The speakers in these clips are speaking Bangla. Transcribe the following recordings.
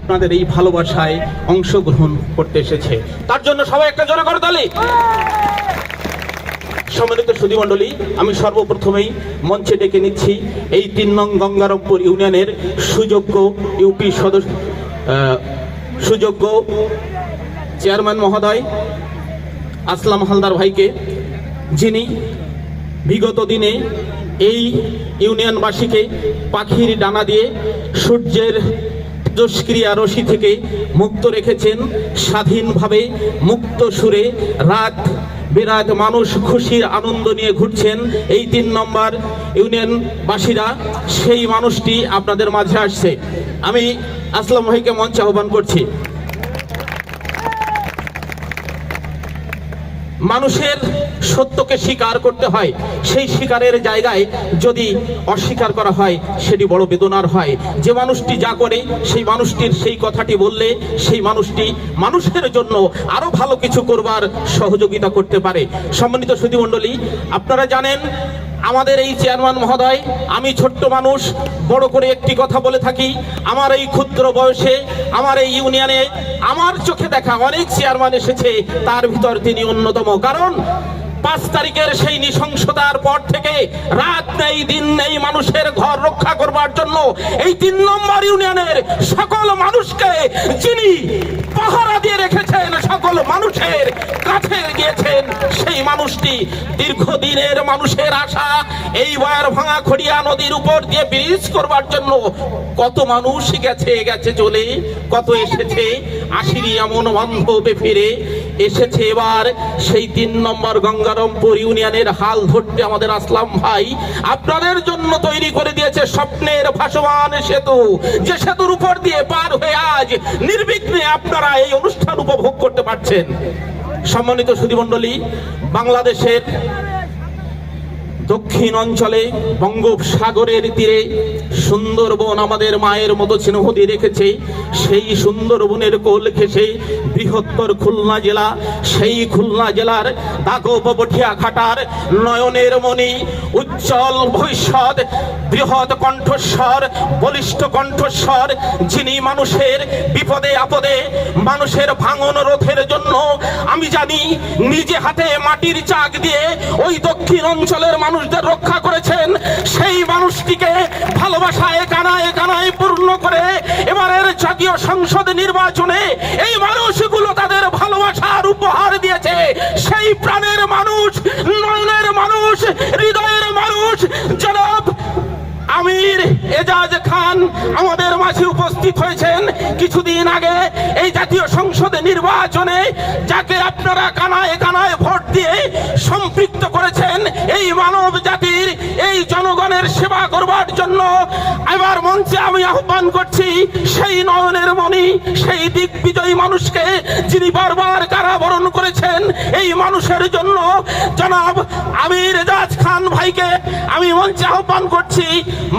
আপনাদের এই ভালোবাসায় অংশগ্রহণ করতে এসেছে। তার জন্য সবাই একটা জোরে করে তালি। সম্মানিত সুধীমণ্ডলী, আমি সর্বপ্রথমেই মঞ্চে ডেকে নিচ্ছি এই ৩ নং গঙ্গারামপুর ইউনিয়নের সুযোগ্য ইউপি সদস্য সুযোগ্য চেয়ারম্যান মহোদয় আসলাম হালদার ভাইকে, যিনি বিগত দিনে এই ইউনিয়নবাসীকে পাখির ডানা দিয়ে সূর্যের তেজস্ক্রিয়া রশ্মি থেকে মুক্ত রেখেছেন। স্বাধীনভাবে মুক্ত সুরে রাত বিরাট মানুষ খুশির আনন্দ নিয়ে ঘুরছেন এই ৩ নম্বর ইউনিয়নবাসীরা। সেই মানুষটি আপনাদের মাঝে আসছে। আমি আসলাম ভাইকে মঞ্চে আহ্বান করছি। মানুষের সত্যকে স্বীকার করতে হয়, সেই স্বীকারের জায়গায় যদি অস্বীকার করা হয় সেটি বড় বেদনার হয়। যে মানুষটি যা করে সেই মানুষটির সেই কথাটি বললে সেই মানুষটি মানুষের জন্য আরো ভালো কিছু করবার সহযোগিতা করতে পারে। সম্মানিত সুধীমণ্ডলী, আপনারা জানেন আমাদের এই চেয়ারম্যান মহোদয়, আমি ছোট্ট মানুষ, বড় করে একটি কথা বলে থাকি, আমার এই ক্ষুদ্র বয়সে আমার এই ইউনিয়নে আমার চোখে দেখা অনেক চেয়ারম্যান এসেছে, তার ভিতর তিনি অন্যতম। কারণ ৫ তারিখের সেই নৃশংসতার পর থেকে রাত নেই দিন নেই মানুষের ঘর রক্ষা করবার জন্য এই ৩ নম্বর ইউনিয়নের সকল মানুষকে যিনি পাহারা দিয়ে রেখেছেন, সকল মানুষের কাছে গিয়েছেন, সেই মানুষটি দীর্ঘদিনের মানুষের আশা এই বয়ার ভাঙা খড়িয়া নদীর উপর দিয়ে ব্রিজ করবার জন্য কত মানুষ গেছে চলে, কত এসেছে, আসিনি এমন বান্ধবে ফিরে এসেছে। এবার সেই ৩ নম্বর গঙ্গারামপুর ইউনিয়নের হাল ধরতে আমাদের আসলাম ভাই আপনাদের জন্য তৈরি করে দিয়েছে স্বপ্নের ভাসমান সেতু, যে সেতুর উপর দিয়ে পার হয়ে আজ নির্বিঘ্নে আপনারা এই অনুষ্ঠান উপভোগ করতে পারছেন। সম্মানিত সুধীমণ্ডলী, বাংলাদেশের দক্ষিণ অঞ্চলে বঙ্গোপসাগরের তীরে সুন্দরবন আমাদের মায়ের মতো স্নেহ দিয়ে রেখেছে। সেই সুন্দরবনের কোল ঘেঁষে বৃহত্তর খুলনা জেলা, সেই খুলনা জেলার দাগবঠিয়া ঘাটার নয়নের মণি, উজ্জ্বল ভবিষ্যৎ, বৃহৎ কণ্ঠস্বর, বলিষ্ঠ কণ্ঠস্বর, যিনি মানুষের বিপদে আপদে মানুষের ভাঙন রোধের জন্য আমি জানি নিজে হাতে মাটির চাক দিয়ে ওই দক্ষিণ অঞ্চলের মানুষদের রক্ষা করেছেন। সেই মানুষটিকে ভালোবাসায় কানায় কানায় পূর্ণ করে এবারের জাতীয় সংসদ নির্বাচনে এই মানুষগুলো তাদের ভালোবাসার উপহার দিয়েছে। সেই প্রাণের মানুষ, নয়নের মানুষ, হৃদয়ের মানুষ জনাব আমির এজাজ খান আমাদের মাঝে উপস্থিত হয়েছেন। কিছুদিন আগে এই জাতীয় সংসদে নির্বাচনে যাকে আপনারা কানায় কানায় ভোট দিয়ে সম্পৃক্ত করেছেন এই মানব জাতির, এই জনগণের সেবা করবার জন্য এবার মঞ্চে আমি আহ্বান করছি সেই নয়নের মণি, সেই দিগ্বিজয়ী মানুষকে যিনি বারবার কারাবরণ করেছেন এই মানুষের জন্য জনাব আমির এজাজ খান ভাইকে আমি মঞ্চে আহ্বান করছি।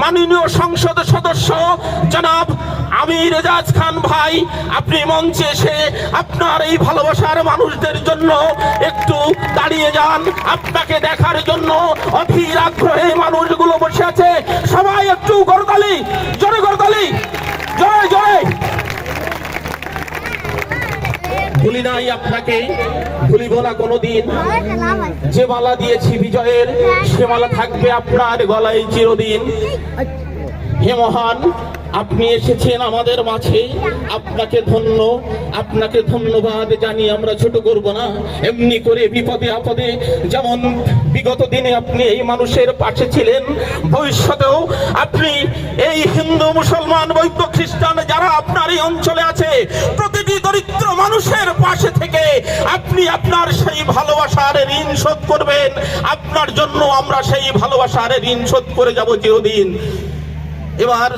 মাননীয় সংসদ সদস্য জনাব আমির এজাজ খান ভাই, আপনি মঞ্চে এসে আপনার এই ভালোবাসার মানুষদের জন্য একটু দাঁড়িয়ে যান। আপনাকে দেখার জন্য অধীর আগ্রহে মানুষগুলো বসে আছে। সবাই একটু করতালি, জোরে করতালি, জয় জয়। ভুলি নাই আপনাকে, ভুলিব না কোনোদিন। যে মালা দিয়েছি বিজয়ের সে মালা থাকবে আপনার গলায় চিরদিন। হে মহান, আপনি এসেছেন আমাদের মাঝে, আপনাকে ধন্যবাদ জানি আমরা ছোট করব না। এমনি করে বিপদে আপদে যেমন বিগত দিনে আপনি এই মানুষের পাশে ছিলেন, ভবিষ্যতেও আপনি এই হিন্দু মুসলমান বৌদ্ধ খ্রিস্টান যারা আপনার এই অঞ্চলে আছে প্রতিটি দরিদ্র মানুষের পাশে থেকে আপনি আপনার সেই ভালোবাসার ঋণ শোধ করবেন। আপনার জন্য আমরা সেই ভালোবাসার ঋণ শোধ করে যাব চিরদিন। এবার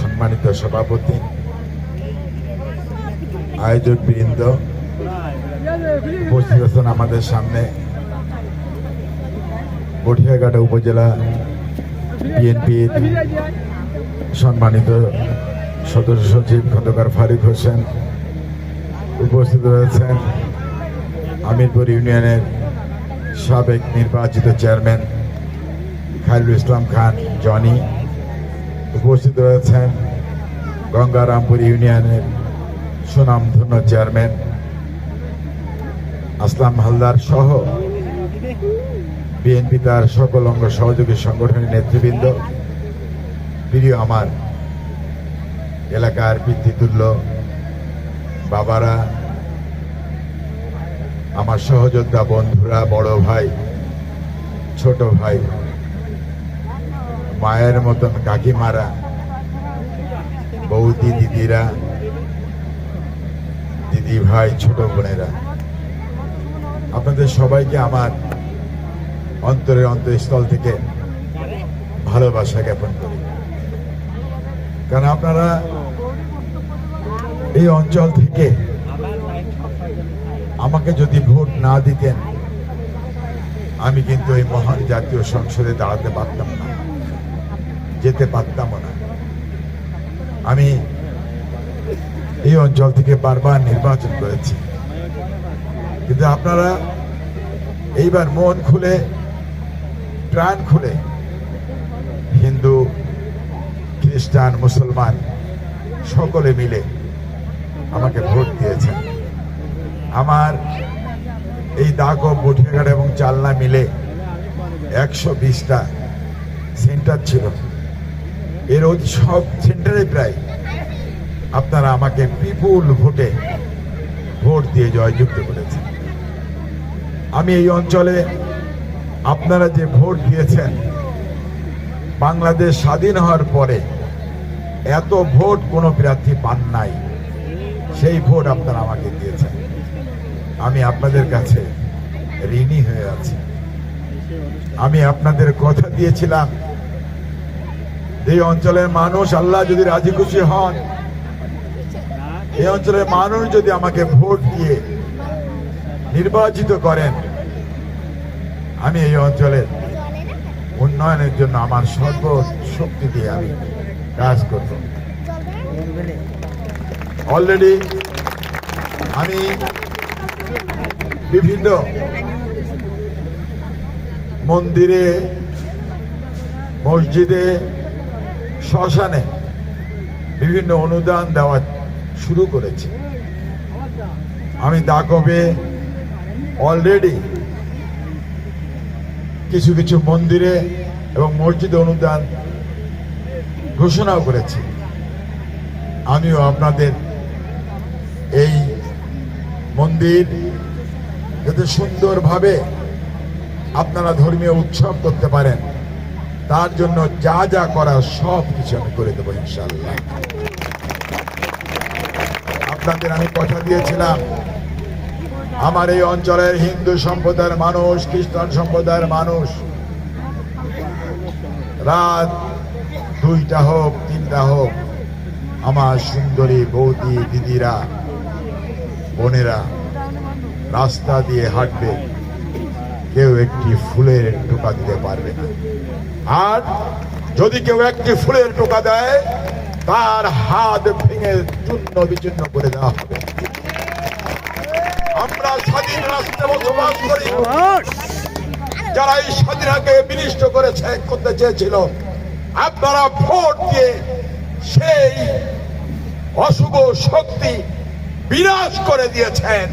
সম্মানিত সভাপতি, আয়োজক বৃন্দ উপস্থিত আছেন আমাদের সামনে বঠিয়াঘাটা উপজেলা বিএনপির সম্মানিত সদস্য সচিব খন্দকার ফারুক হোসেন, উপস্থিত রয়েছেন আমিরপুর ইউনিয়নের সাবেক নির্বাচিত চেয়ারম্যান খায়রুল ইসলাম খান জনি, উপস্থিত রয়েছেন গঙ্গারামপুর ইউনিয়নের সুনামধন্য চেয়ারম্যান আসলাম হালদার সহ বিএনপি তার সকল অঙ্গ সহযোগী সংগঠনের নেতৃবৃন্দ, প্রিয় আমার এলাকার পিতৃতুল্য বাবারা, আমার সহযোদ্ধা বন্ধুরা, বড় ভাই, ছোট ভাই, মায়ের মতন কাকিমারা, বৌদি দিদিরা, দিদি ভাই, ছোট বোনেরা, আপনাদের সবাইকে আমার অন্তরের অন্তঃস্থল থেকে ভালোবাসা জ্ঞাপন করি। কারণ আপনারা এই অঞ্চল থেকে আমাকে যদি ভোট না দিতেন, আমি কিন্তু এই মহান জাতীয় সংসদে দাঁড়াতে পারতাম না, যেতে পারতাম না। আমি এই অঞ্চল থেকে বারবার নির্বাচন করেছি, কিন্তু আপনারা এইবার মন খুলে, প্রাণ খুলে, হিন্দু, খ্রিস্টান, মুসলমান সকলে মিলে আমাকে ভোট দিয়েছেন। আমার এই দাগব, বটিয়াঘাট এবং চালনা মিলে 120টা সেন্টার ছিল। এর সব সেন্টারে প্রায় আপনারা আমাকে বিপুল ভোটে ভোট দিয়ে জয়যুক্ত করেছেন। আমি এই অঞ্চলে আপনারা যে ভোট দিয়েছেন, বাংলাদেশ স্বাধীন হওয়ার পরে এত ভোট কোনো প্রার্থী পান নাই, সেই ভোট আপনারা আমাকে দিয়েছেন। আমি আপনাদের কাছে ঋণী হয়ে আছি। আমি আপনাদের কথা দিয়েছিলাম, এই অঞ্চলের মানুষ, আল্লাহ যদি রাজি খুশি হন, এই অঞ্চলের মানুষ যদি আমাকে ভোট দিয়ে নির্বাচিত করেন, আমি এই অঞ্চলের উন্নয়নের জন্য আমার সর্বশক্তি দিয়ে আমি কাজ করব। অলরেডি আমি বিভিন্ন মন্দিরে, মসজিদে, শ্মশানে বিভিন্ন অনুদান দেওয়া শুরু করেছি। আমি দাগবে অলরেডি কিছু কিছু মন্দিরে এবং মসজিদে অনুদান ঘোষণাও করেছি। আমিও আপনাদের এই মন্দির যাতে সুন্দরভাবে আপনারা ধর্মীয় উৎসব করতে পারেন, তার জন্য যা যা করার সব কিছু আমি করে দেবো ইনশাআল্লাহ। আপনাদের আমি কথা দিয়েছিলাম, আমার এই অঞ্চলের হিন্দু সম্প্রদায়ের মানুষ, খ্রিস্টান সম্প্রদায়ের মানুষ, রাত 2টা হোক 3টা হোক, আমার সুন্দরী বৌদি দিদিরা, বোনেরা রাস্তা দিয়ে হাঁটবে, কেউ একটি ফুলের টোকা দিতে পারবে না। আর যদি কেউ একটি ফুলের টোকা দেয়, তার হাত ভেঙে চূর্ণ বিচূর্ণ করে দেওয়া হবে। আমরা স্বাধীন রাষ্ট্রে বসবাস করি। যারা এই স্বাধীনতাকে বিনষ্ট করতে চেয়েছিল, আপনারা ভোট দিয়ে সেই অশুভ শক্তি বিনাশ করে দিয়েছেন।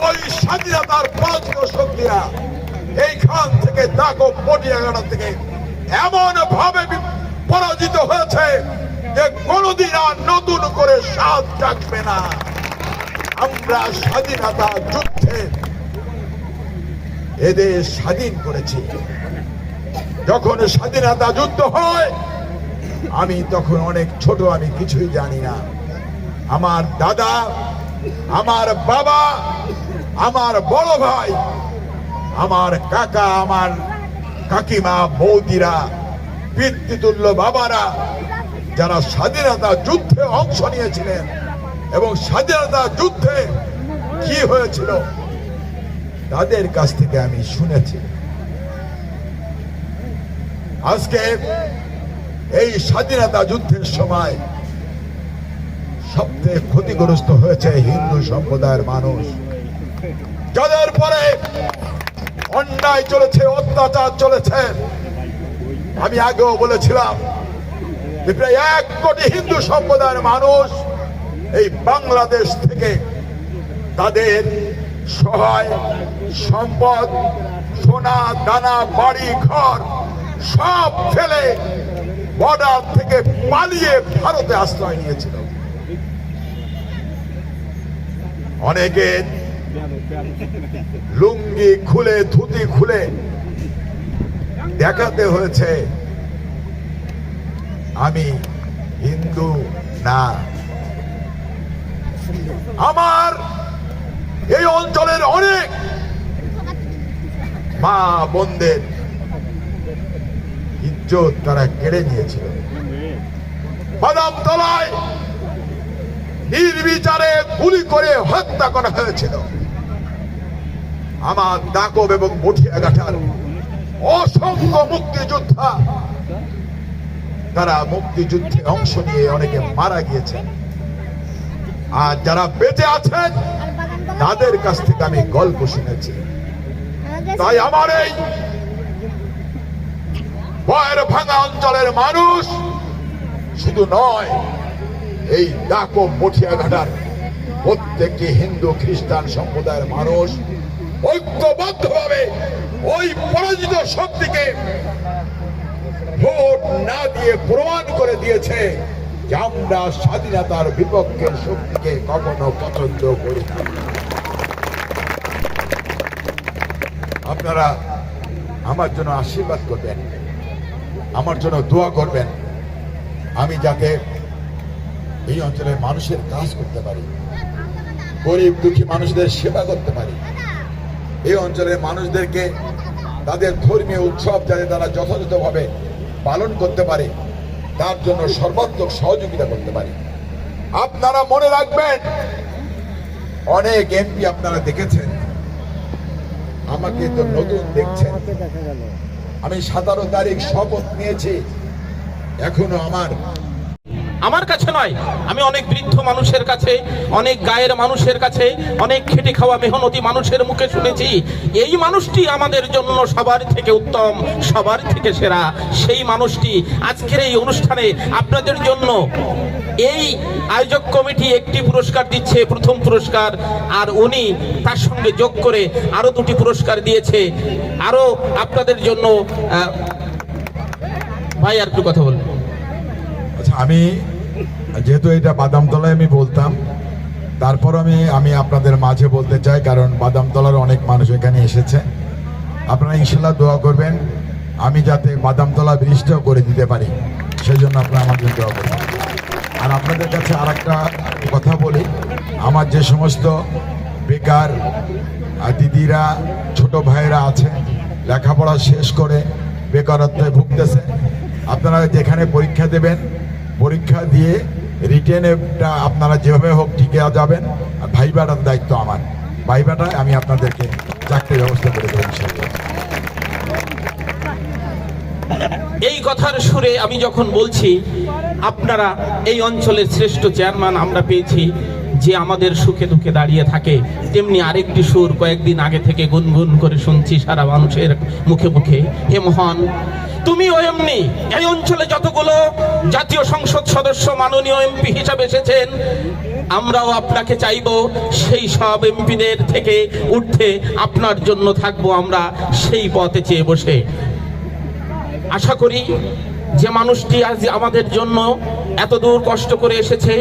ওই স্বাধীনতার পরাজিত শক্তিরা এইখান থেকে দাগব, বটিয়াঘাটা থেকে এমন ভাবে পরাজিত হয়েছে যে কোনদিন আর নতুন করে স্বাদ জাগবে না। আমরা স্বাধীনতা যুদ্ধে এদেশ স্বাধীন করেছি। যখন স্বাধীনতা যুদ্ধ হয়, আমি তখন অনেক ছোট, আমি কিছুই জানি না। আমার দাদা, আমার বাবা, আমার বড় ভাই, আমার কাকা, আমার কাকিমা, বৌদিরা, পিতৃতুল্য বাবারা, যারা স্বাধীনতা যুদ্ধে অংশ নিয়েছিলেন এবং স্বাধীনতা যুদ্ধে কি হয়েছিল তাদের কাছ থেকে আমি শুনেছি। আজকে এই স্বাধীনতা যুদ্ধের সময় সবচেয়ে ক্ষতিগ্রস্ত হয়েছে হিন্দু সম্প্রদায়ের মানুষ, যাদের পরে অন্যায় চলেছে, অত্যাচার চলেছে। আমি আগেও বলেছিলাম, যে প্রায় 1 কোটি হিন্দু সম্প্রদায়ের মানুষ এই বাংলাদেশ থেকে তাদের সহায় সম্পদ, সোনা দানা, বাড়ি ঘর সব ফেলে বর্ডার থেকে পালিয়ে ভারতে আশ্রয় নিয়েছিল। অনেকে লুঙ্গি খুলে, ধুতি খুলে দেখাতে হয়েছে আমি হিন্দু না। আমার এই অঞ্চলের অনেক মা বোনদের ইজ্জত তারা কেড়ে নিয়েছিল। বাদামতলায় নির্বিচারে গুলি করে হত্যা করা হয়েছিল। আমার দাকব এবং মঠিয়াঘাটার অসংখ্য মুক্তিযোদ্ধা, তারা মুক্তিযুদ্ধে অংশ নিয়ে অনেকে মারা গিয়েছেন। আর যারা বেঁচে আছেন তাদের কাছ থেকে আমি গল্প শুনেছি। তাই আমার এই বয়ের ভাঙা অঞ্চলের মানুষ শুধু নয়, এই দাকব মঠিয়াঘাটার প্রত্যেকটি হিন্দু খ্রিস্টান সম্প্রদায়ের মানুষ ঐক্যবদ্ধভাবে ওই পরাজিত শক্তিকে ভোট না দিয়ে প্রমাণ করে দিয়েছে যে আমরা স্বাধীনতার বিপক্ষের শক্তিকে কখনো পছন্দ করি না। আপনারা আমার জন্য আশীর্বাদ করবেন, আমার জন্য দোয়া করবেন, আমি যাতে এই অঞ্চলের মানুষের কাজ করতে পারি, গরিব দুঃখী মানুষদের সেবা করতে পারি, এই অঞ্চলের মানুষদেরকে তাদের ধর্মীয় উৎসব যাতে তারা যথাযথভাবে পালন করতে পারে তার জন্য সর্বাত্মক সহযোগিতা করতে পারি। আপনারা মনে রাখবেন, অনেক এমপি আপনারা দেখেছেন, আমাকে তো নতুন দেখছেন। আমি 17 তারিখ শপথ নিয়েছি, এখনো আমার কাছে নয়, আমি অনেক বৃদ্ধ মানুষের কাছে, অনেক গায়ের মানুষের কাছে, অনেক খেটে খাওয়া মেহনতি মানুষের মুখে শুনেছি এই মানুষটি আমাদের জন্য সবার থেকে উত্তম, সবার থেকে সেরা। সেই মানুষটি আজকের এই অনুষ্ঠানে আপনাদের জন্য এই আয়োজক কমিটি একটি পুরস্কার দিচ্ছে, প্রথম পুরস্কার, আর উনি তার সঙ্গে যোগ করে আরো 2টি পুরস্কার দিয়েছে। আরো আপনাদের জন্য ভাই আর একটু কথা বলবো। আচ্ছা, আমি যেহেতু এটা বাদামতলায় আমি বলতাম, তারপর আমি আপনাদের মাঝে বলতে চাই, কারণ বাদামতলার অনেক মানুষ এখানে এসেছে। আপনারা ইনশাল্লাহ দোয়া করবেন আমি যাতে বাদামতলা ব্রিজটাও করে দিতে পারি, সেই জন্য আপনারা আমাদের দোয়া করবেন। আর আপনাদের কাছে আর একটা কথা বলি, আমার যে সমস্ত বেকার দিদিরা, ছোট ভাইরা আছে, লেখাপড়া শেষ করে বেকারত্বে ভুগতেছে, আপনারা যেখানে পরীক্ষা দেবেন, পরীক্ষা দিয়ে রিটেনটা আপনারা যেভাবে হোক টিকে যাবেন। আর ভাইবাটার দায়িত্ব আমার, ভাইবাটায় আমি আপনাদেরকে চাকরির ব্যবস্থা করে দেবেন। এই কথার সুরে আমি যখন বলছি, আপনারা এই অঞ্চলের শ্রেষ্ঠ চেয়ারম্যান আমরা পেয়েছি, যে আমাদের সুখে দুঃখে দাঁড়িয়ে থাকে, তেমনি আরেকটি সুর কয়েকদিন আগে থেকে গুনগুন করে শুনছি সারা মানুষের মুখে মুখে, হে মহান তুমিও এমনি এই অঞ্চলে যতগুলো জাতীয় সংসদ সদস্য মাননীয় এমপি হিসাবে এসেছেন, আমরাও আপনাকে চাইবো সেই সব এমপিদের থেকে উঠতে আপনার জন্য থাকবো আমরা সেই পথে চেয়ে বসে। আশা করি যে মানুষটি আজ আমাদের জন্য এত দূর কষ্ট করে এসেছে,